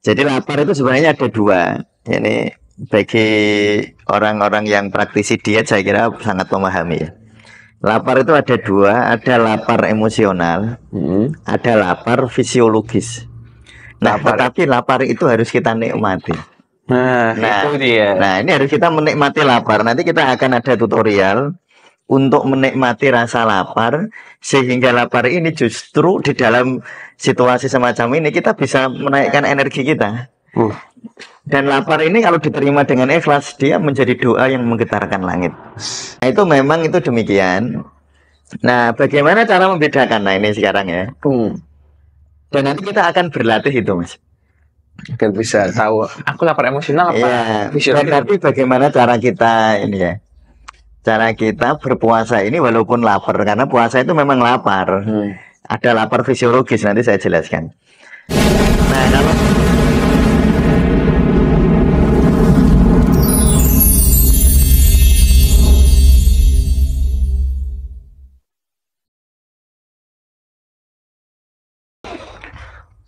Jadi lapar itu sebenarnya ada dua. Ini bagi orang-orang yang praktisi diet saya kira sangat memahami ya. Lapar itu ada dua, ada lapar emosional, ada lapar fisiologis. Nah, tetapi lapar itu harus kita nikmati. Nah, itu dia. Nah, ini harus kita menikmati lapar. Nanti kita akan ada tutorial untuk menikmati rasa lapar, sehingga lapar ini justru di dalam situasi semacam ini kita bisa menaikkan energi kita. Dan lapar ini kalau diterima dengan ikhlas, dia menjadi doa yang menggetarkan langit. Nah, itu memang itu demikian. Nah, bagaimana cara membedakan? Nah, ini sekarang ya. Dan nanti kita akan berlatih itu, Mas. Agar bisa tahu aku lapar emosional apa fisiologis. Tapi bagaimana cara kita ini ya? Cara kita berpuasa ini walaupun lapar, karena puasa itu memang lapar. Ada lapar fisiologis, nanti saya jelaskan. Nah, kalau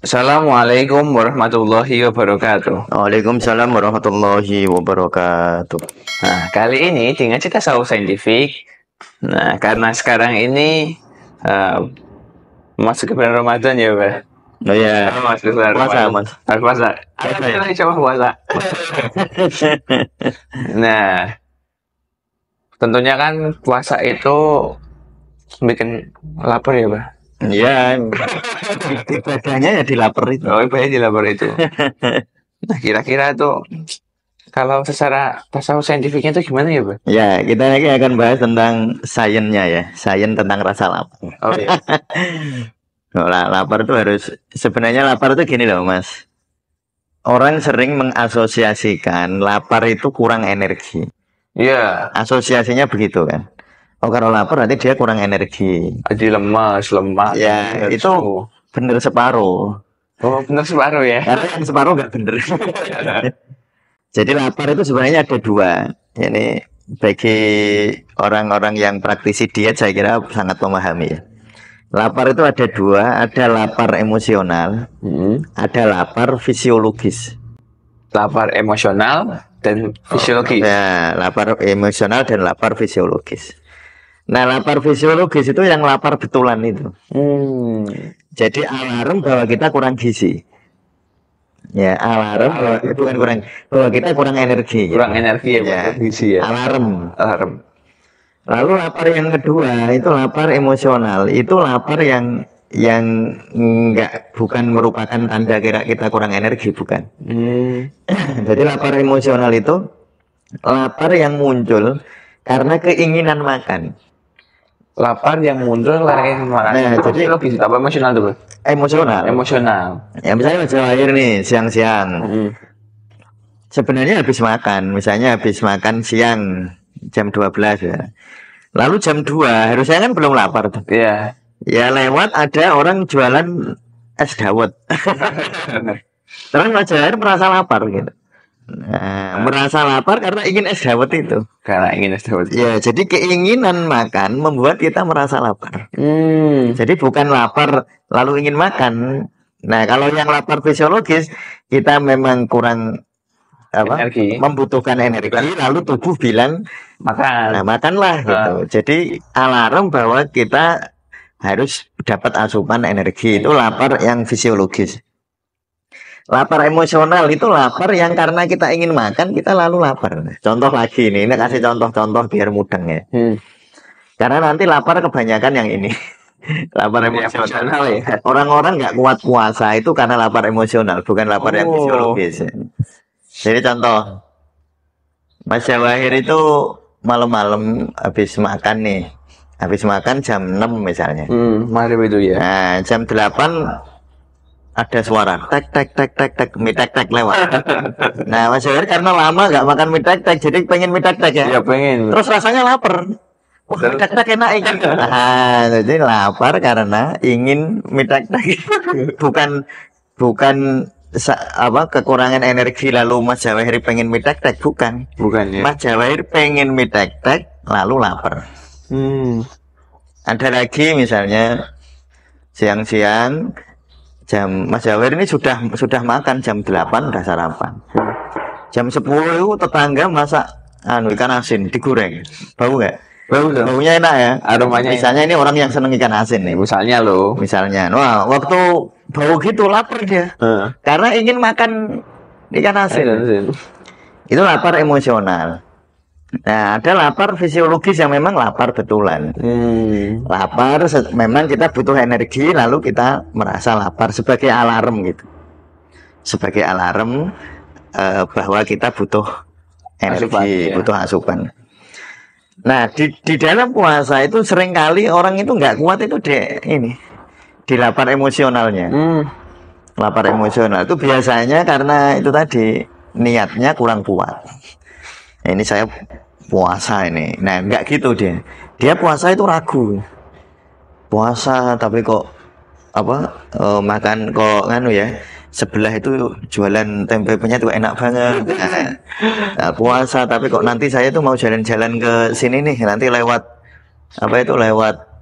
Assalamualaikum warahmatullahi wabarakatuh. Waalaikumsalam warahmatullahi wabarakatuh. Nah, kali ini dengan cerita saus saintifik. Nah, karena sekarang ini masuk ke bulan Ramadan ya, Pak. Oh iya. Masuk ke bulan Ramadan. Mas. Puasa. Kita coba puasa. Nah, tentunya kan puasa itu bikin lapar ya, Pak. Iya, ibadahnya ya dilapar itu. Oh, ibadahnya dilapar itu. Nah, kira-kira tuh kalau secara tasawuf saintifiknya itu gimana ya, Pak? Ya, kita lagi akan bahas tentang sainsnya ya, sains tentang rasa lapar. Oh iya. Lapar itu harus, sebenarnya lapar itu gini loh, Mas. Orang sering mengasosiasikan lapar itu kurang energi. Iya. Asosiasinya begitu kan. Oh, kalau lapar nanti dia kurang energi. Jadi lemas. Ya, itu bener separuh. Oh, bener separuh ya. Karena yang separuh nggak bener. Jadi lapar itu sebenarnya ada dua. Ini bagi orang-orang yang praktisi diet saya kira sangat memahami ya. Lapar itu ada dua, ada lapar emosional, ada lapar fisiologis. Lapar emosional dan fisiologis. Ya, lapar emosional dan lapar fisiologis. Nah, lapar fisiologis itu yang lapar betulan itu. Jadi alarm bahwa kita kurang gizi. Ya, alarm bahwa kita kurang energi. Kurang energi ya, gizi ya. Alarm. Lalu lapar yang kedua itu lapar emosional. Itu lapar yang bukan merupakan tanda kira kita kurang energi, bukan. Jadi lapar emosional itu lapar yang muncul karena keinginan makan. Lapar yang muncul karena makan. Nah, jadi logis apa emosional tuh, Bro? Emosional. Ya misalnya air nih siang-siang. Sebenarnya habis makan, misalnya habis makan siang jam 12 ya. Lalu jam 2 harusnya kan belum lapar tuh. Iya. Ya lewat ada orang jualan es dawet. Terus Mas Jair merasa lapar gitu. Nah, merasa lapar karena ingin es dawet itu. Ya, jadi keinginan makan membuat kita merasa lapar. Jadi bukan lapar lalu ingin makan. Nah, kalau yang lapar fisiologis kita memang kurang membutuhkan energi, lalu tubuh bilang makan. Nah, makanlah gitu. Jadi alarm bahwa kita harus dapat asupan energi. Itu lapar yang fisiologis. Lapar emosional itu lapar yang karena kita ingin makan kita lalu lapar. Contoh lagi ini kasih contoh-contoh biar mudeng ya. Karena nanti lapar kebanyakan yang ini. Lapar emosional ya. Orang-orang nggak kuat puasa itu karena lapar emosional, bukan lapar yang fisiologis. Jadi contoh, Mas Jawahir itu malam-malam habis makan nih. Habis makan jam 6 misalnya. Malam itu ya. Nah, jam 8 ada suara tek mie tek lewat. Nah, Mas Jawahir karena lama nggak makan mie tek jadi pengen mie tek ya. Iya, pengen. Terus rasanya lapar. Wah, mie tek enak ikan. Nah, jadi lapar karena ingin mie tek. bukan kekurangan energi lalu Mas Jawahir pengen mie tek bukan ya. Mas Jawahir pengen mie tek lalu lapar. Ada lagi misalnya siang-siang Mas Jawir ini sudah makan jam 8 udah sarapan. Jam 10 itu tetangga masak ikan asin digoreng. Bau nggak? Baunya enak ya. Aromanya. Misalnya ini orang yang seneng ikan asin nih. Misalnya, wah waktu bau gitu lapar dia. Karena ingin makan ikan asin. Itu lapar emosional. Nah, ada lapar fisiologis yang memang lapar betulan. Lapar memang kita butuh energi, lalu kita merasa lapar sebagai alarm gitu. Sebagai alarm bahwa kita butuh energi, butuh asupan. Nah, di dalam puasa itu seringkali orang itu nggak kuat itu di lapar emosionalnya. Lapar emosional itu biasanya karena itu tadi niatnya kurang kuat. Nah, ini saya puasa ini. Nah, nggak gitu dia. Dia puasa itu ragu. Puasa tapi kok makan kok sebelah itu jualan tempe penyet itu enak banget. Nah, puasa tapi kok nanti saya tuh mau jalan-jalan ke sini nih, nanti lewat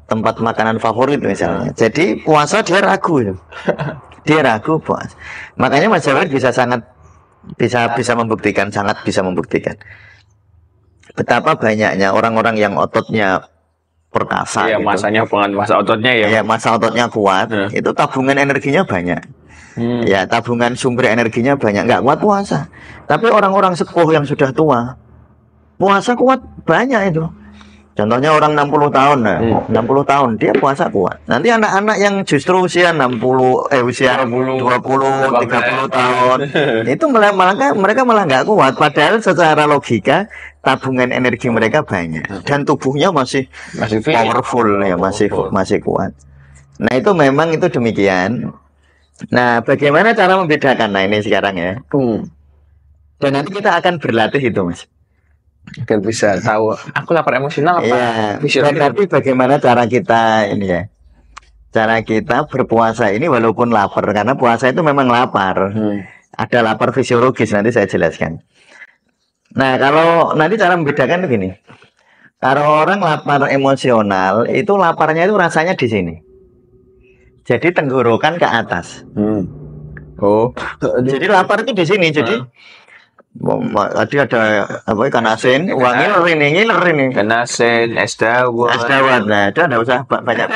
tempat makanan favorit misalnya. Jadi puasa dia ragu. Dia ragu puasa. Makanya Mas Jawir sangat bisa membuktikan betapa banyaknya orang-orang yang ototnya perkasa gitu. Masa ototnya ya. Masa ototnya kuat, itu tabungan energinya banyak. Ya, tabungan sumber energinya banyak, nggak kuat puasa. Tapi orang-orang sepuh yang sudah tua, puasa kuat banyak itu. Contohnya orang 60 tahun, 60 tahun dia puasa kuat. Nanti anak-anak yang justru usia 20, 30 tahun, itu mereka malah nggak kuat. Padahal secara logika tabungan energi mereka banyak dan tubuhnya masih powerful ya, masih kuat. Nah, itu memang itu demikian. Nah, bagaimana cara membedakan? Nah, ini sekarang ya. Dan nanti kita akan berlatih itu, Mas. Agar bisa tahu aku lapar emosional apa dan nanti bagaimana cara kita ini ya. Cara kita berpuasa ini walaupun lapar, karena puasa itu memang lapar. Ada lapar fisiologis, nanti saya jelaskan. Nah, kalau nanti cara membedakan begini. Kalau orang lapar emosional, itu laparnya itu rasanya di sini. Jadi tenggorokan ke atas. Jadi lapar itu di sini. Jadi tadi ada ikan asin, ngiler ini. Ikan asin, es dawet. Nah, itu nggak usah banyak.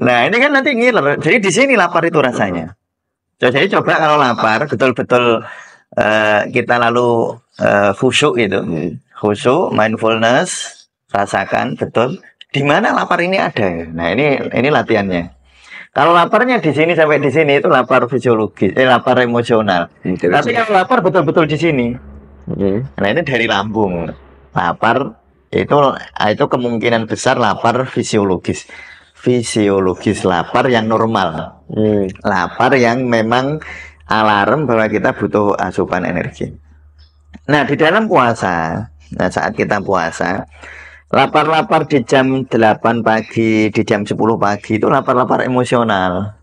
Nah, ini kan nanti ngiler. Jadi di sini lapar itu rasanya. Jadi coba kalau lapar betul-betul kita lalu khusyuk gitu. Khusyuk, mindfulness, rasakan betul di mana lapar ini ada. Nah, ini latihannya. Kalau laparnya di sini sampai di sini itu lapar fisiologis, lapar emosional. Tapi kalau lapar betul-betul di sini. Nah, ini dari lambung. Lapar itu kemungkinan besar lapar fisiologis. Fisiologis lapar yang normal. Lapar yang memang alarm bahwa kita butuh asupan energi. Nah, di dalam puasa, saat kita puasa, lapar-lapar di jam 8 pagi, di jam 10 pagi itu lapar-lapar emosional.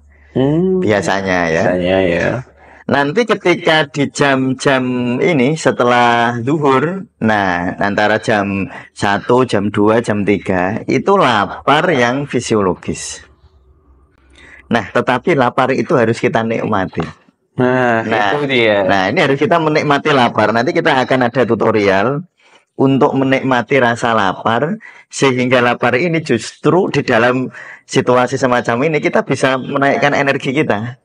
Biasanya ya. Nanti ketika di jam-jam ini setelah zuhur, nah antara jam 1, jam 2, jam 3 itu lapar yang fisiologis. Nah, tetapi lapar itu harus kita nikmati. Nah, itu dia. Nah, ini harus kita menikmati lapar. Nanti kita akan ada tutorial untuk menikmati rasa lapar, sehingga lapar ini justru di dalam situasi semacam ini kita bisa menaikkan energi kita.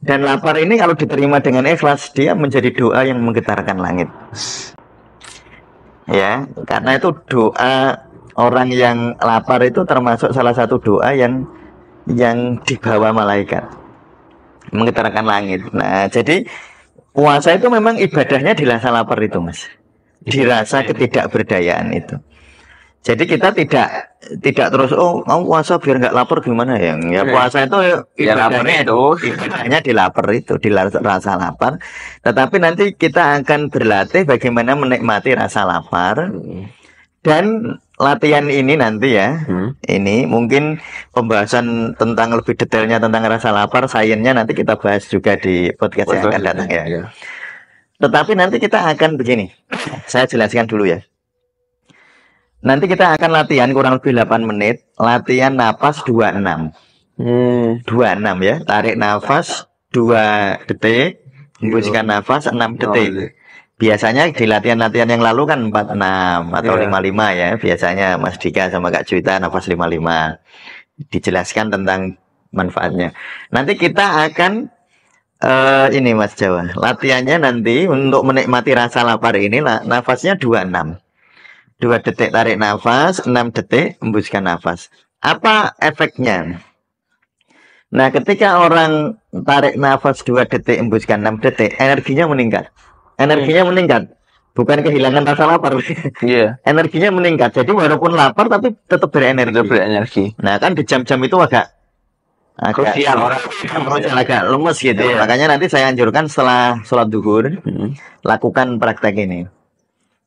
Dan lapar ini kalau diterima dengan ikhlas, dia menjadi doa yang menggetarkan langit. Ya, karena itu doa orang yang lapar itu termasuk salah satu doa yang dibawa malaikat, menggetarkan langit. Nah, jadi puasa itu memang ibadahnya di rasa lapar itu, Mas. Dirasa ketidakberdayaan itu. Jadi kita tidak terus kamu puasa biar nggak lapar gimana ya? Ya puasa itu ibadahnya di lapar itu, di rasa lapar. Tetapi nanti kita akan berlatih bagaimana menikmati rasa lapar. Dan latihan ini nanti ya, ini mungkin pembahasan tentang lebih detailnya tentang rasa lapar, sainsnya nanti kita bahas juga di podcast yang akan datang ya. Tetapi nanti kita akan begini, saya jelaskan dulu ya. Nanti kita akan latihan kurang lebih 8 menit, latihan napas 26. 26 ya. Tarik nafas 2 detik, hembuskan nafas 6 detik. Biasanya di latihan-latihan yang lalu kan 46 atau 55 ya. Biasanya Mas Dika sama Kak Juwita nafas 55. Dijelaskan tentang manfaatnya. Nanti kita akan ini Mas Jawa. Latihannya nanti untuk menikmati rasa lapar ini nafasnya 26. 2 detik tarik nafas, 6 detik hembuskan nafas. Apa efeknya? Nah, ketika orang tarik nafas 2 detik hembuskan 6 detik, energinya meningkat. Energinya meningkat. Bukan kehilangan rasa lapar. Energinya meningkat. Jadi walaupun lapar tapi tetap berenergi. Nah, kan di jam-jam itu agak lemes gitu. Makanya nanti saya anjurkan setelah sholat zuhur lakukan praktek ini.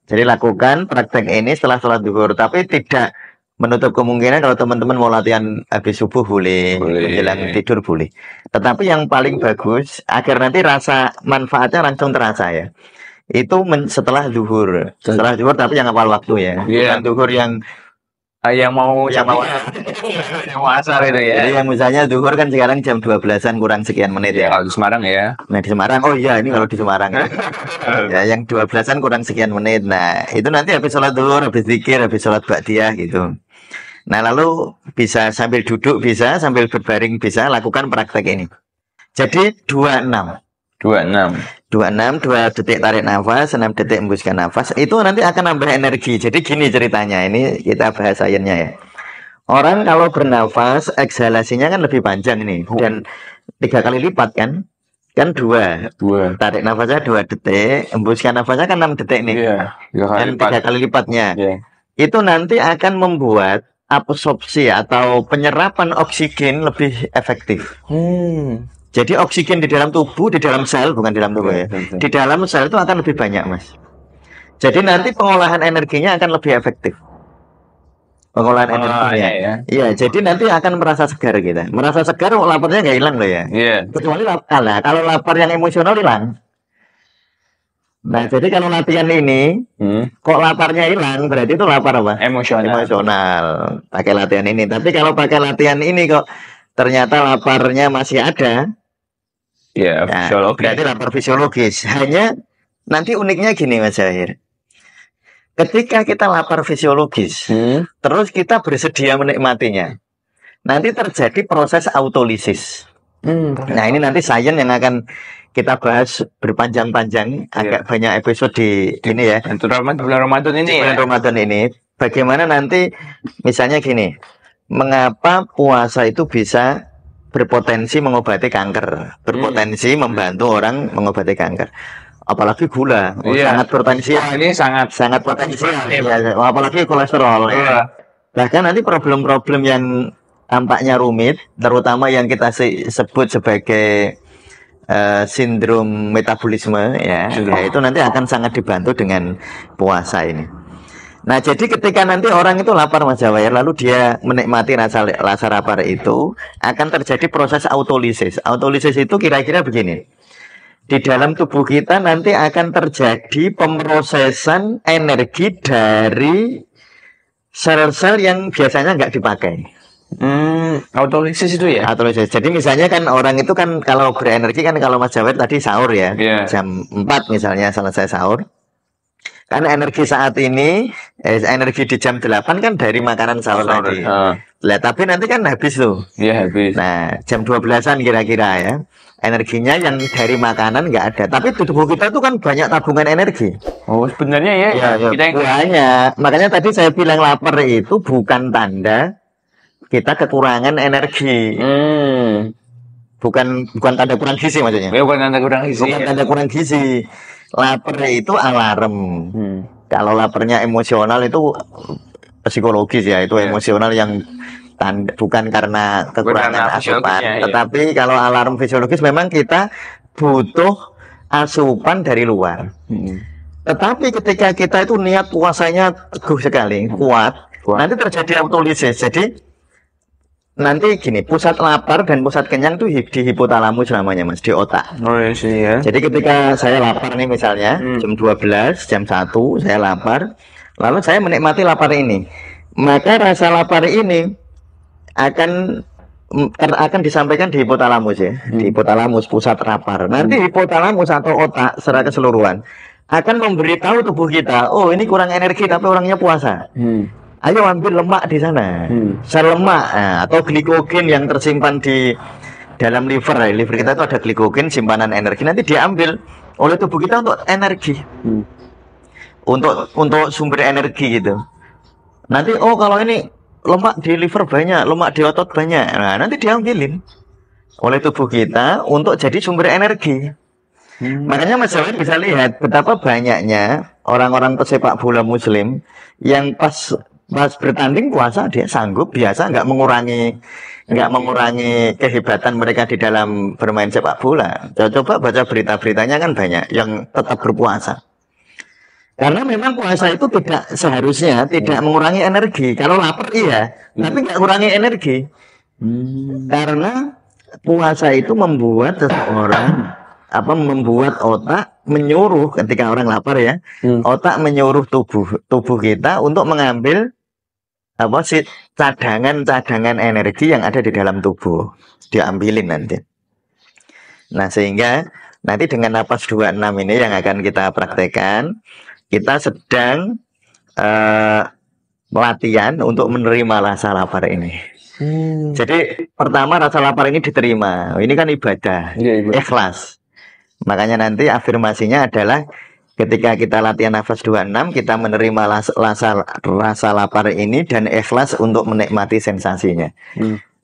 Jadi lakukan praktek ini setelah sholat zuhur, tapi tidak menutup kemungkinan kalau teman-teman mau latihan habis subuh boleh, menjelang tidur boleh. Tetapi yang paling bagus agar nanti rasa manfaatnya langsung terasa ya. Itu setelah zuhur. Setelah zuhur tapi yang awal waktu ya. Bukan zuhur yang mau asar itu ya. Jadi yang misalnya zuhur kan sekarang jam 12-an kurang sekian menit ya. Kalau di Semarang ya. Nah di Semarang, oh iya ini kalau di Semarang ya yang 12-an kurang sekian menit. Nah itu nanti habis sholat zuhur, habis zikir, habis sholat ba'diyah gitu. Nah lalu bisa sambil duduk, bisa sambil berbaring, bisa lakukan praktek ini. Jadi 26 2 detik tarik nafas, 6 detik hembuskan nafas. Itu nanti akan nambah energi. Jadi gini ceritanya, ini kita bahas sainsnya ya. Orang kalau bernafas eksalasinya kan lebih panjang nih, dan 3 kali lipat kan 2 tarik nafasnya 2 detik, hembuskan nafasnya kan 6 detik nih. Dan 3 kali lipatnya. Itu nanti akan membuat absorpsi atau penyerapan oksigen lebih efektif. Jadi oksigen di dalam tubuh, di dalam sel, bukan di dalam tubuh ya. Di dalam sel itu akan lebih banyak, Mas. Jadi nanti pengolahan energinya akan lebih efektif. Pengolahan energinya. Iya, jadi nanti akan merasa segar kita. Merasa segar, laparnya nggak hilang loh ya. Kecuali kalau lapar yang emosional hilang. Nah, jadi kalau latihan ini, kok laparnya hilang, berarti itu lapar apa? Emosional. Pakai latihan ini. Tapi kalau pakai latihan ini kok ternyata laparnya masih ada. Berarti lapar fisiologis. Hanya nanti uniknya gini Mas Zahir. Ketika kita lapar fisiologis, terus kita bersedia menikmatinya, nanti terjadi proses autolisis. Nah ini nanti sains yang akan kita bahas berpanjang-panjang, agak banyak episode di ini ya. Bulan Ramadan ini. Bagaimana nanti misalnya gini, mengapa puasa itu bisa berpotensi mengobati kanker, berpotensi membantu orang mengobati kanker, apalagi gula, sangat potensial. Ini sangat potensial, apalagi kolesterol. Bahkan nanti problem-problem yang tampaknya rumit, terutama yang kita sebut sebagai sindrom metabolisme, ya itu nanti akan sangat dibantu dengan puasa ini. Nah, jadi ketika nanti orang itu lapar Mas Jawa ya, lalu dia menikmati rasa lapar itu, akan terjadi proses autolisis. Autolisis itu kira-kira begini. Di dalam tubuh kita nanti akan terjadi pemrosesan energi dari sel-sel yang biasanya nggak dipakai. Autolisis itu ya? Autolisis. Jadi misalnya kan orang itu kan kalau berenergi kan kalau Mas Jawa tadi sahur ya, jam 4 misalnya selesai sahur. Kan energi saat ini, energi di jam 8 kan dari makanan sahur tadi. Lah, tapi nanti kan habis tuh. Iya, habis. Nah, jam 12-an kira-kira ya. Energinya yang dari makanan nggak ada. Tapi di tubuh kita itu kan banyak tabungan energi. Oh, sebenarnya ya. Kita yang banyak. Makanya tadi saya bilang lapar itu bukan tanda kita kekurangan energi. Bukan tanda kurang gizi maksudnya. Bukan tanda kurang gizi. Bukan tanda kurang gizi. Lapar itu alarm. Kalau laparnya emosional itu psikologis ya, itu emosional yang bukan karena kekurangan asupan. Tetapi kalau alarm fisiologis memang kita butuh asupan dari luar. Tetapi ketika kita itu niat puasanya teguh sekali, kuat. Nanti terjadi autolisis. Jadi nanti gini, pusat lapar dan pusat kenyang tuh di hipotalamus namanya Mas, di otak. Jadi ketika saya lapar nih misalnya jam 12, jam 1 saya lapar, lalu saya menikmati lapar ini, maka rasa lapar ini akan akan disampaikan di hipotalamus ya, di hipotalamus pusat rapar. Nanti hipotalamus atau otak secara keseluruhan akan memberitahu tubuh kita, oh ini kurang energi tapi orangnya puasa. Ayo ambil lemak di sana, sel lemak atau glikogen yang tersimpan di dalam liver. Liver kita itu ada glikogen, simpanan energi. Nanti diambil oleh tubuh kita untuk energi, untuk sumber energi gitu. Nanti oh kalau ini lemak di liver banyak, lemak di otot banyak, nah nanti diambilin oleh tubuh kita untuk jadi sumber energi. Makanya Mas Jawan bisa lihat betapa banyaknya orang-orang pesepak bola muslim yang pas bertanding puasa dia sanggup biasa, nggak mengurangi kehebatan mereka di dalam bermain sepak bola. Coba baca berita-beritanya kan banyak yang tetap berpuasa. Karena memang puasa itu tidak seharusnya tidak mengurangi energi. Kalau lapar iya, tapi nggak mengurangi energi. Karena puasa itu membuat seseorang membuat otak menyuruh ketika orang lapar ya, otak menyuruh tubuh kita untuk mengambil cadangan energi yang ada di dalam tubuh, diambilin nanti. Nah sehingga nanti dengan napas 26 ini yang akan kita praktekkan, kita sedang latihan untuk menerima rasa lapar ini. Jadi pertama rasa lapar ini diterima, ini kan ibadah, ikhlas. Makanya nanti afirmasinya adalah ketika kita latihan nafas 26, kita menerima rasa lapar ini dan ikhlas untuk menikmati sensasinya.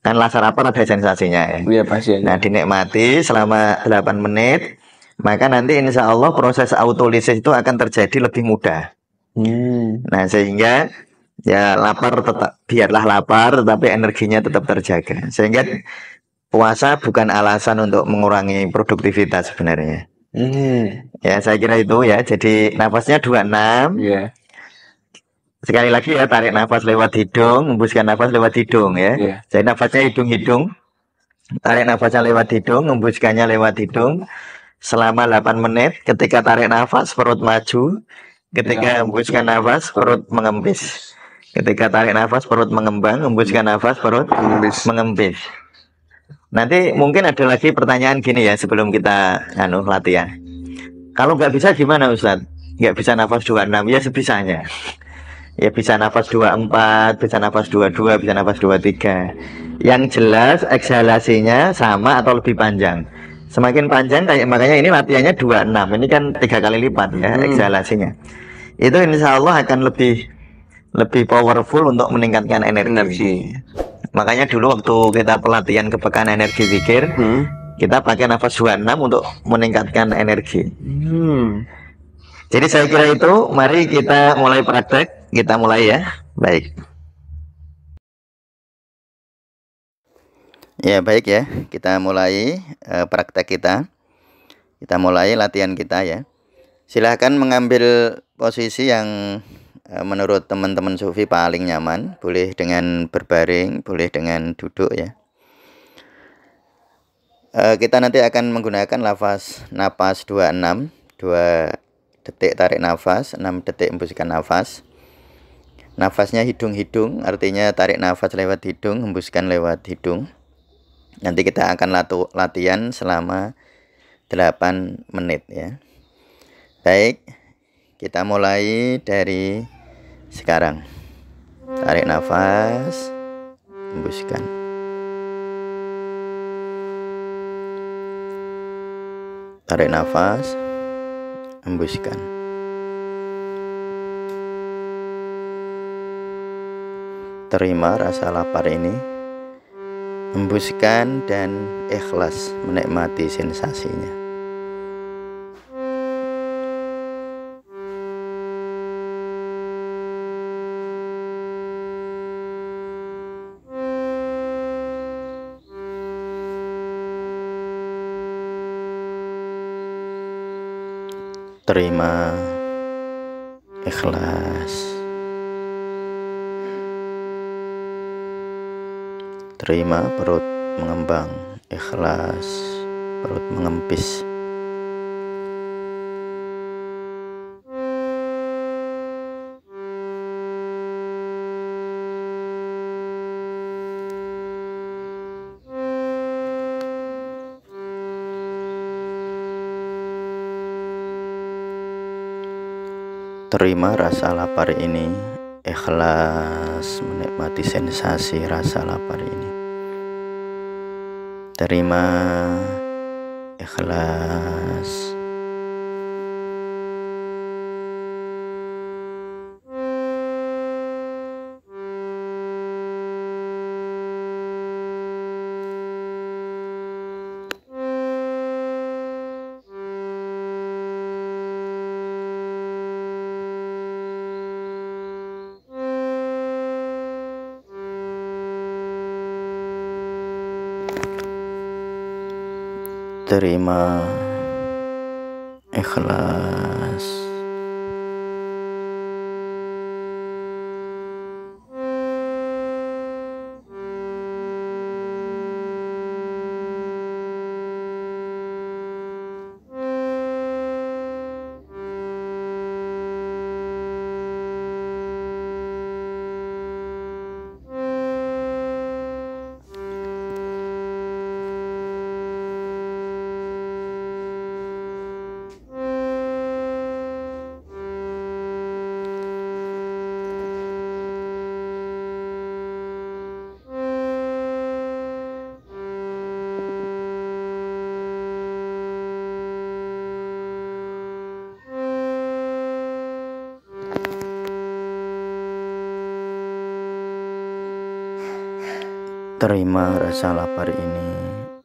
Kan rasa lapar ada sensasinya ya. Iya pasti. Nah dinikmati selama 8 menit, maka nanti insya Allah proses autolisis itu akan terjadi lebih mudah. Nah sehingga ya biarlah lapar tetapi energinya tetap terjaga. Sehingga puasa bukan alasan untuk mengurangi produktivitas sebenarnya. Ya saya kira itu ya. Jadi nafasnya 26. Sekali lagi ya, tarik nafas lewat hidung, hembuskan nafas lewat hidung ya. Jadi nafasnya hidung-hidung, tarik nafasnya lewat hidung, hembuskannya lewat hidung selama 8 menit. Ketika tarik nafas perut maju, ketika hembuskan nafas perut mengempis. Ketika tarik nafas perut mengembang, hembuskan nafas perut mengempis. Nanti mungkin ada lagi pertanyaan gini ya sebelum kita latihan. Kalau nggak bisa gimana Ustadz? Nggak bisa nafas 26 ya sebisanya. Ya bisa nafas 24, bisa nafas 22, bisa nafas 23. Yang jelas eksalasinya sama atau lebih panjang. Semakin panjang makanya ini latihannya 26. Ini kan 3 kali lipat ya eksalasinya. Itu insya Allah akan lebih powerful untuk meningkatkan energi. Makanya dulu waktu kita pelatihan kepekaan energi zikir, kita pakai nafas 26 untuk meningkatkan energi. Jadi saya kira itu, mari kita mulai praktek. Kita mulai ya. Baik. Ya baik ya, kita mulai praktek kita. Kita mulai latihan kita ya. Silahkan mengambil posisi yang menurut teman-teman sufi paling nyaman. Boleh dengan berbaring, boleh dengan duduk ya. Kita nanti akan menggunakan napas 26, 2 detik tarik nafas, 6 detik hembuskan nafas. Nafasnya hidung-hidung, artinya tarik nafas lewat hidung, hembuskan lewat hidung. Nanti kita akan latihan selama 8 menit ya. Baik, kita mulai dari sekarang. Tarik nafas, hembuskan. Tarik nafas, hembuskan. Terima rasa lapar ini, hembuskan dan ikhlas menikmati sensasinya. Terima, ikhlas. Terima, perut mengembang, ikhlas, perut mengempis. Terima rasa lapar ini, ikhlas menikmati sensasi rasa lapar ini. Terima, ikhlas. Terima, ikhlas. Terima rasa lapar ini,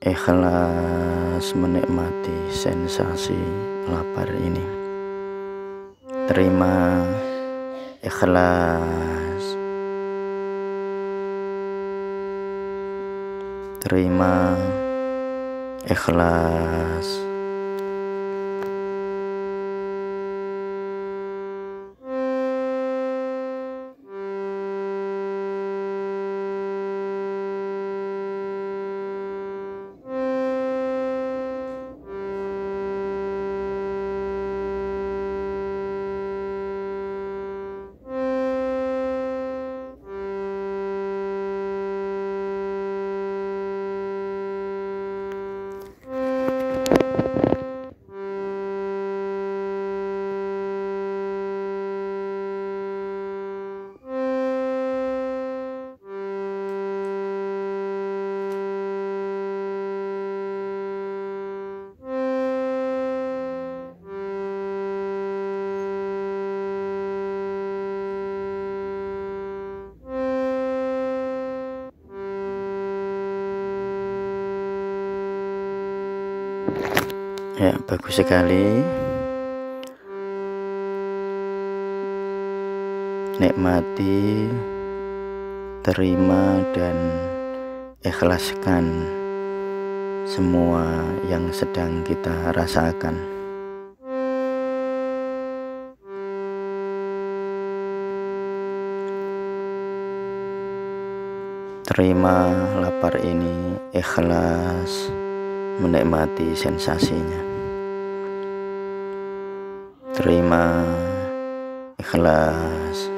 ikhlas menikmati sensasi lapar ini. Terima, ikhlas. Terima, ikhlas. Ya, bagus sekali. Nikmati, terima, dan ikhlaskan semua yang sedang kita rasakan. Terima lapar ini, ikhlas menikmati sensasinya. Terima, ikhlas.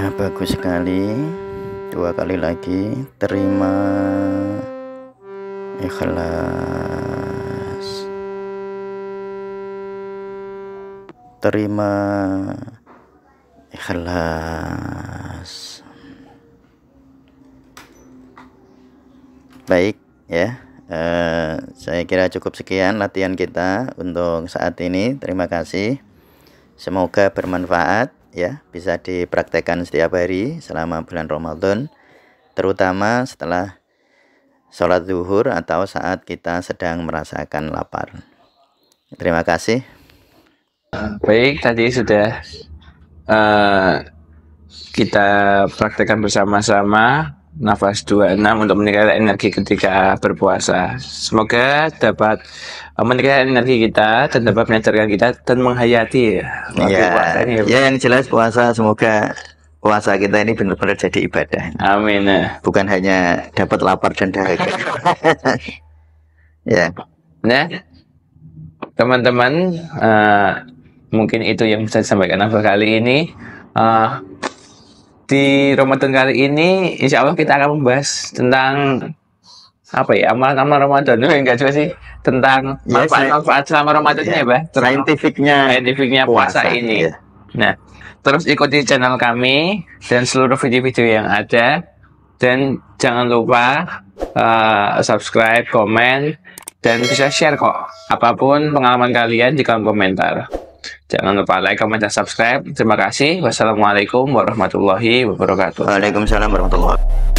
Nah, bagus sekali. 2 kali lagi. Terima ikhlas. Terima ikhlas. Baik ya. Saya kira cukup sekian latihan kita untuk saat ini. Terima kasih. Semoga bermanfaat ya, bisa dipraktekkan setiap hari selama bulan Ramadan, terutama setelah sholat zuhur atau saat kita sedang merasakan lapar. Terima kasih. Baik, tadi sudah kita praktekkan bersama-sama nafas 26 untuk meningkatkan energi ketika berpuasa. Semoga dapat meningkatkan energi kita dan dapat mengajarkan kita dan menghayati ya yang jelas puasa, semoga puasa kita ini benar-benar jadi ibadah. Amin. Bukan hanya dapat lapar dan dahaga. Ya. Nah, teman-teman, mungkin itu yang bisa disampaikan Abah kali ini. Di Ramadan kali ini, insya Allah kita akan membahas tentang apa ya, amalan-amalan Ramadan. Enggak juga sih, tentang manfaat selama Ramadan ya, Bah. Saintifiknya puasa ini. Ya. Nah, terus ikuti channel kami dan seluruh video-video yang ada, dan jangan lupa subscribe, komen, dan bisa share kok apapun pengalaman kalian di kolom komentar. Jangan lupa like, comment, dan subscribe. Terima kasih. Wassalamualaikum warahmatullahi wabarakatuh. Waalaikumsalam warahmatullahi wabarakatuh.